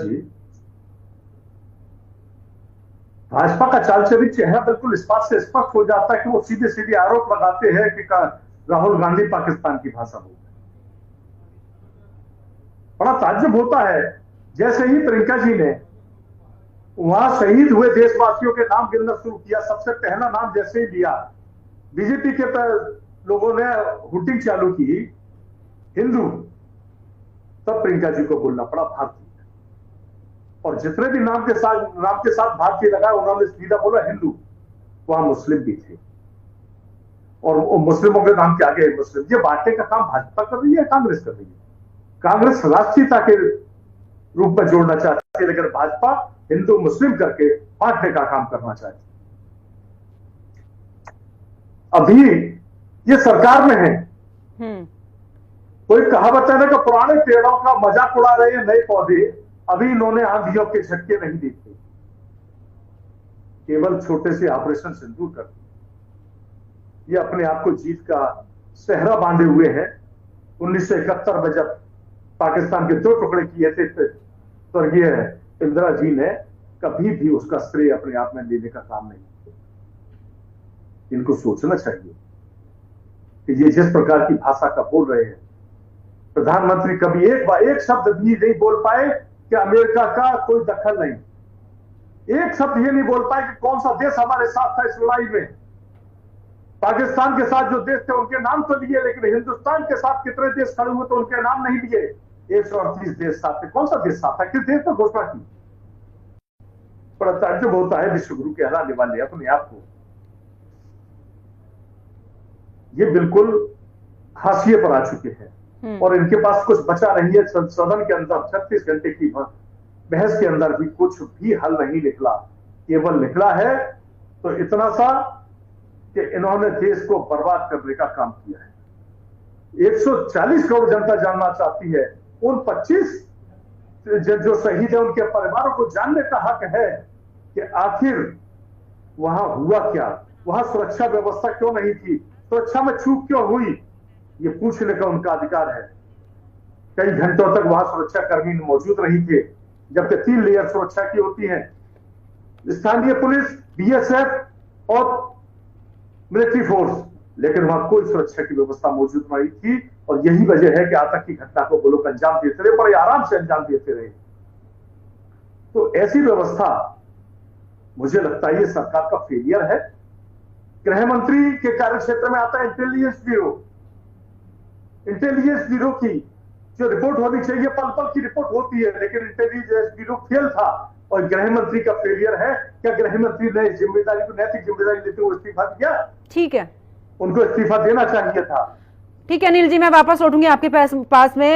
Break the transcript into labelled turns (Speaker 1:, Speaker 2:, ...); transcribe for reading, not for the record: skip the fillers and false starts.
Speaker 1: जी, भाजपा का चाल चरित्र चेहरा बिल्कुल इस बात से स्पष्ट हो जाता है कि वो सीधे सीधे आरोप लगाते हैं कि राहुल गांधी पाकिस्तान की भाषा बोलते हैं। बड़ा ताज्जुब होता है, जैसे ही प्रियंका जी ने वहां शहीद हुए देशवासियों के नाम गिनना शुरू किया, सबसे पहला नाम जैसे ही लिया, बीजेपी के लोगों ने हुटिंग चालू की, हिंदू, तब प्रियंका जी को बोलना पड़ा भारतीय। और जितने भी नाम के साथ भारतीय लगाया, उन्होंने सीधा बोला हिंदू, वहां मुस्लिम भी थे, और मुस्लिमों के नाम के आगे मुस्लिम। ये बांटने का काम भाजपा कर रही है, कांग्रेस कर रही है। कांग्रेस राष्ट्रीयता के रूप में जोड़ना चाहती है, लेकिन भाजपा हिंदू मुस्लिम करके बांटने का काम करना चाहती है। अभी ये सरकार में है, कोई कहावत है ना कि पुराने पेड़ों का मजाक उड़ा रहे हैं नए पौधे, अभी इन्होंने आंधियों के झटके नहीं देखे, केवल छोटे से ऑपरेशन सिंदूर करते। ये अपने आप को जीत का सेहरा बांधे हुए हैं। 1971 में जब पाकिस्तान के 2 टुकड़े किए थे, स्वर्गीय इंदिरा जी ने कभी भी उसका श्रेय अपने आप में लेने का काम नहीं किया। इनको सोचना चाहिए कि ये जिस प्रकार की भाषा का बोल रहे हैं, प्रधानमंत्री कभी एक शब्द भी नहीं बोल पाए कि अमेरिका का कोई दखल नहीं, एक शब्द ये नहीं बोल पाए कि कौन सा देश हमारे साथ था इस लड़ाई में। पाकिस्तान के साथ जो देश थे उनके नाम तो लिए, लेकिन हिंदुस्तान के साथ कितने देश खड़े हुए तो उनके नाम नहीं लिए। 138 देश साथ थे, कौन सा देश साथ था, किस देश ने घोषणा की। बड़ा ताज्जुब होता है विश्वगुरु कहलाने वाले अपने आप को। ये बिल्कुल हाशिए पर आ चुके हैं और इनके पास कुछ बचा नहीं है। सदन के अंदर 36 घंटे की बहस के अंदर भी कुछ भी हल नहीं निकला। केवल निकला है तो इतना सा कि इन्होंने देश को बर्बाद करने का काम किया है। 140 करोड़ जनता जानना चाहती है, उन 25 जो शहीद है उनके परिवारों को जानने का हक है कि आखिर वहां हुआ क्या, वहां सुरक्षा व्यवस्था क्यों नहीं थी, सुरक्षा में चूक क्यों हुई, ये पूछने का उनका अधिकार है। कई घंटों तक वहां सुरक्षा कर्मी मौजूद नहीं थे, जबकि 3 लेयर सुरक्षा की होती है, स्थानीय पुलिस, बीएसएफ और मिलिट्री फोर्स, लेकिन वहां कोई सुरक्षा की व्यवस्था मौजूद नहीं थी। और यही वजह है कि आतंक की घटना को वो लोग अंजाम देते रहे, बड़े आराम से अंजाम देते रहे। तो ऐसी व्यवस्था, मुझे लगता है ये सरकार का फेलियर है। गृह मंत्री के कार्यक्षेत्र में आता है इंटेलिजेंस ब्यूरो। इंटेलिजेंस ब्यूरो की जो रिपोर्ट होनी चाहिए पल पल की रिपोर्ट होती है, लेकिन इंटेलिजेंस ब्यूरो फेल था और गृह मंत्री का फेलियर है। क्या गृह मंत्री ने जिम्मेदारी को, नैतिक जिम्मेदारी लेते हुए इस्तीफा दिया?
Speaker 2: ठीक है,
Speaker 1: उनको इस्तीफा देना चाहिए था।
Speaker 2: ठीक है अनिल जी, मैं वापस लौटूंगी आपके पास में।